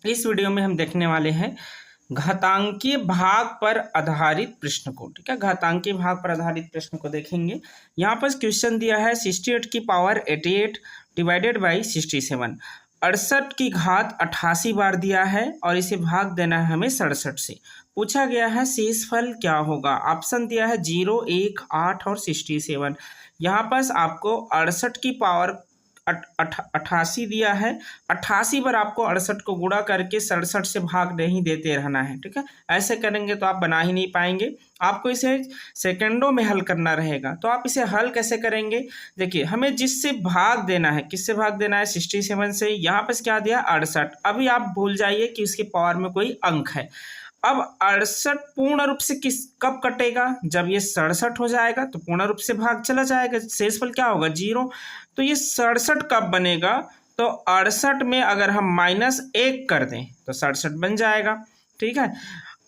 इस वीडियो में हम देखने वाले हैं घातांकीय भाग पर आधारित प्रश्न को। ठीक है, घातांकीय भाग पर आधारित प्रश्न को देखेंगे। यहाँ पर क्वेश्चन दिया है 68 की पावर 88 डिवाइडेड बाई 67। 68 की घात 88 बार दिया है और इसे भाग देना है हमें 67 से। पूछा गया है शेषफल क्या होगा। ऑप्शन दिया है 0, 1, 8 और 67। यहाँ पर आपको 68 की पावर 88 दिया है। 88 बार आपको 68 को गुणा करके 67 से भाग नहीं देते रहना है। ठीक है, ऐसे करेंगे तो आप बना ही नहीं पाएंगे। आपको इसे सेकंडों में हल करना रहेगा। तो आप इसे हल कैसे करेंगे, देखिए हमें जिससे भाग देना है, किससे भाग देना है, 67 से। यहाँ पर क्या दिया 68। अभी आप भूल जाइए कि उसके पावर में कोई अंक है। अब 68 पूर्ण रूप से कब कटेगा, जब ये 67 हो जाएगा तो पूर्ण रूप से भाग चला जाएगा, शेषफल क्या होगा 0। तो ये 67 कब बनेगा, तो 68 में अगर हम -1 कर दें तो 67 बन जाएगा। ठीक है,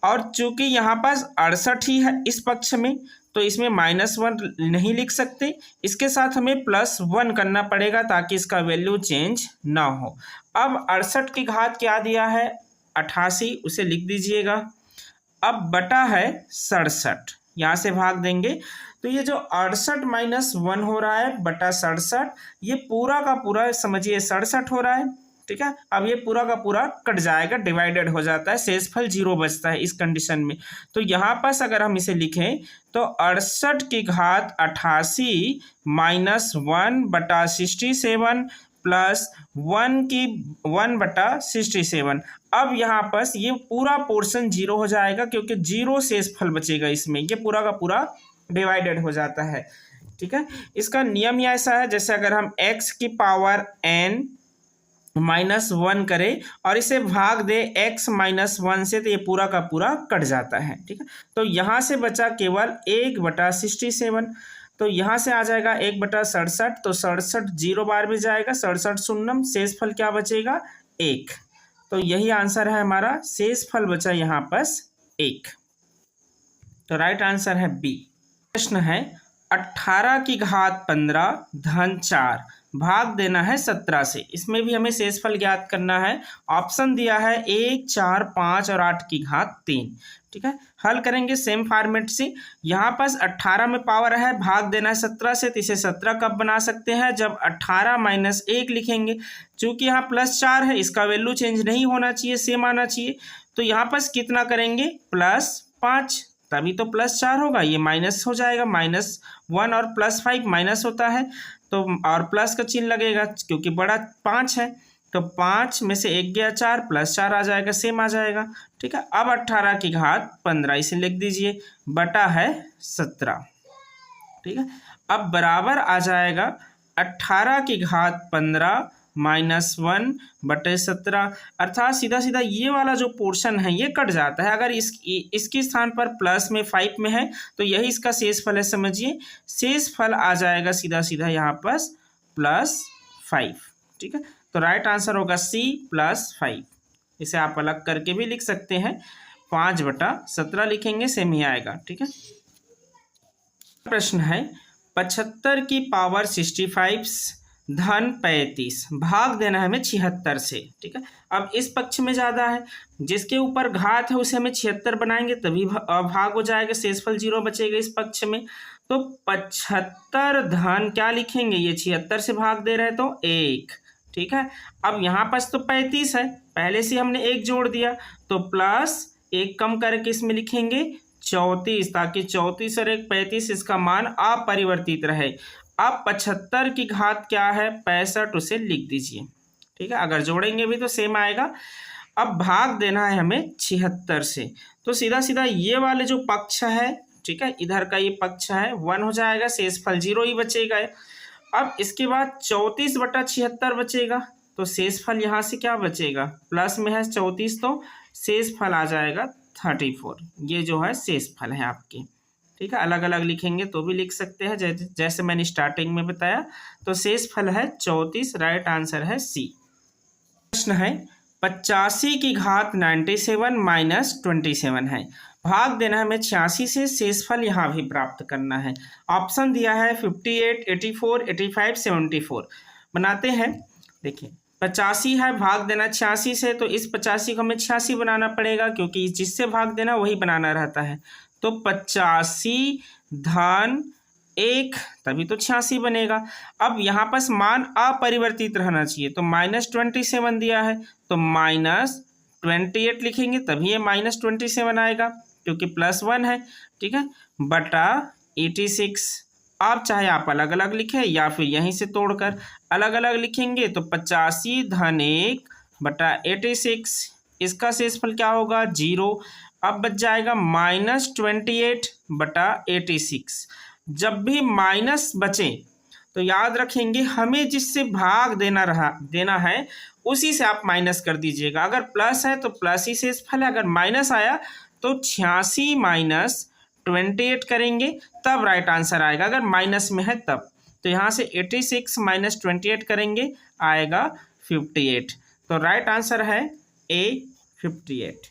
और चूंकि यहाँ पास 68 ही है इस पक्ष में, तो इसमें -1 नहीं लिख सकते, इसके साथ हमें +1 करना पड़ेगा ताकि इसका वैल्यू चेंज ना हो। अब 68 की घात क्या दिया है 88, उसे लिख दीजिएगा। अब बटा है 67, यहाँ से भाग देंगे तो ये जो 68 -1 हो रहा है बटा 67, ये पूरा का पूरा समझिए 67 हो रहा है। ठीक है, अब ये पूरा का पूरा कट जाएगा, डिवाइडेड हो जाता है, शेषफल 0 बचता है इस कंडीशन में। तो यहाँ पर अगर हम इसे लिखें तो 68 की घात 88 -1 बटा 67 प्लस 1 बटा 67। अब यहाँ पर ये पूरा पोर्शन 0 हो जाएगा क्योंकि 0 शेषफल बचेगा इसमें, ये पूरा का पूरा डिवाइडेड हो जाता है। ठीक है, इसका नियम ही ऐसा है, जैसे अगर हम x की पावर n -1 करें और इसे भाग दे x -1 से, तो ये पूरा का पूरा कट जाता है। ठीक है, तो यहाँ से बचा केवल 1 बटा 67। तो यहाँ से आ जाएगा 1 बटा 67, तो 67 0 बार में जाएगा, 67 शून्यम, शेषफल क्या बचेगा 1। तो यही आंसर है हमारा, शेषफल बचा यहाँ पर 1। तो राइट आंसर है बी। प्रश्न है 18 की घात 15 धन 4 भाग देना है 17 से। इसमें भी हमें शेषफल ज्ञात करना है। ऑप्शन दिया है 1, 4, 5 और 8 की घात 3। ठीक है, हल करेंगे सेम फॉर्मेट से। यहाँ पर 18 में पावर है, भाग देना है 17 से, तो इसे 17 कब बना सकते हैं, जब 18 -1 लिखेंगे। चूंकि यहाँ +4 है, इसका वैल्यू चेंज नहीं होना चाहिए, सेम आना चाहिए। तो यहाँ पर कितना करेंगे +5, तभी तो +4 होगा, ये माइनस हो जाएगा, -1 और +5 माइनस होता है, तो और प्लस का चिन्ह लगेगा क्योंकि बड़ा 5 है। तो 5 में से 1 गया 4, +4 आ जाएगा, सेम आ जाएगा। ठीक है, अब 18 की घात 15 इसे लिख दीजिए, बटा है 17। ठीक है, अब बराबर आ जाएगा 18 की घात 15 -1 बटे 17, अर्थात सीधा सीधा ये वाला जो पोर्शन है ये कट जाता है। अगर इसके स्थान पर प्लस में 5 में है तो यही इसका शेषफल है, समझिए। शेषफल आ जाएगा सीधा सीधा यहाँ पर +5। ठीक है, तो राइट आंसर होगा सी +5। इसे आप अलग करके भी लिख सकते हैं, 5 बटा 17 लिखेंगे, सेम ही आएगा। ठीक है, प्रश्न है 75 की पावर 65 धन 35 भाग देना है हमें 76 से। ठीक है, अब इस पक्ष में ज़्यादा है, जिसके ऊपर घात है उसे हमें 76 बनाएंगे तभी भाग हो जाएगा, शेषफल 0 बचेगा इस पक्ष में। तो 75 धन क्या लिखेंगे, ये 76 से भाग दे रहे हैं तो 1। ठीक है, अब यहाँ पर तो 35 है, पहले से हमने 1 जोड़ दिया, तो +1 कम करके इसमें लिखेंगे 34, ताकि 34 और 1 35, इसका मान अपरिवर्तित रहे। अब 75 की घात क्या है 65, उसे लिख दीजिए। ठीक है, अगर जोड़ेंगे भी तो सेम आएगा। अब भाग देना है हमें 76 से, तो सीधा सीधा ये वाले जो पक्ष है, ठीक है, इधर का ये पक्ष है 1 हो जाएगा, शेषफल 0 ही बचेगा। अब इसके बाद 34 बटा 76 बचेगा, तो शेषफल यहाँ से क्या बचेगा, प्लस में है 34, तो शेषफल आ जाएगा 34। ये जो है शेषफल है आपके। ठीक है, अलग अलग लिखेंगे तो भी लिख सकते हैं, जैसे मैंने स्टार्टिंग में बताया। तो शेषफल है 34, राइट आंसर है सी। प्रश्न है 85 की घात 97 -27 है, भाग देना है हमें 86 से, शेषफल यहाँ भी प्राप्त करना है। ऑप्शन दिया है 58, 84, 85, 74। बनाते हैं, देखिए 85 है, भाग देना 86 से, तो इस 85 को हमें 86 बनाना पड़ेगा क्योंकि जिससे भाग देना वही बनाना रहता है। तो 85 धन 1, तभी तो 86 बनेगा। अब यहाँ पर मान अपरिवर्तित रहना चाहिए, तो -27 दिया है तो -28 लिखेंगे, तभी ये -27 आएगा क्योंकि +1 है, ठीक है, बटा 86। आप चाहे आप अलग अलग लिखें या फिर यहीं से तोड़कर अलग अलग लिखेंगे, तो 85 धन 1 बटा 86, इसका शेषफल क्या होगा 0। अब बच जाएगा -28 बटा 86। जब भी माइनस बचे तो याद रखेंगे हमें जिससे भाग देना है उसी से आप माइनस कर दीजिएगा। अगर प्लस है तो प्लस ही शेषफल है, अगर माइनस आया तो 86 माइनस 28 करेंगे तब राइट आंसर आएगा, अगर माइनस में है तब। तो यहाँ से 86 माइनस 28 करेंगे, आएगा 58। तो राइट आंसर है A 58।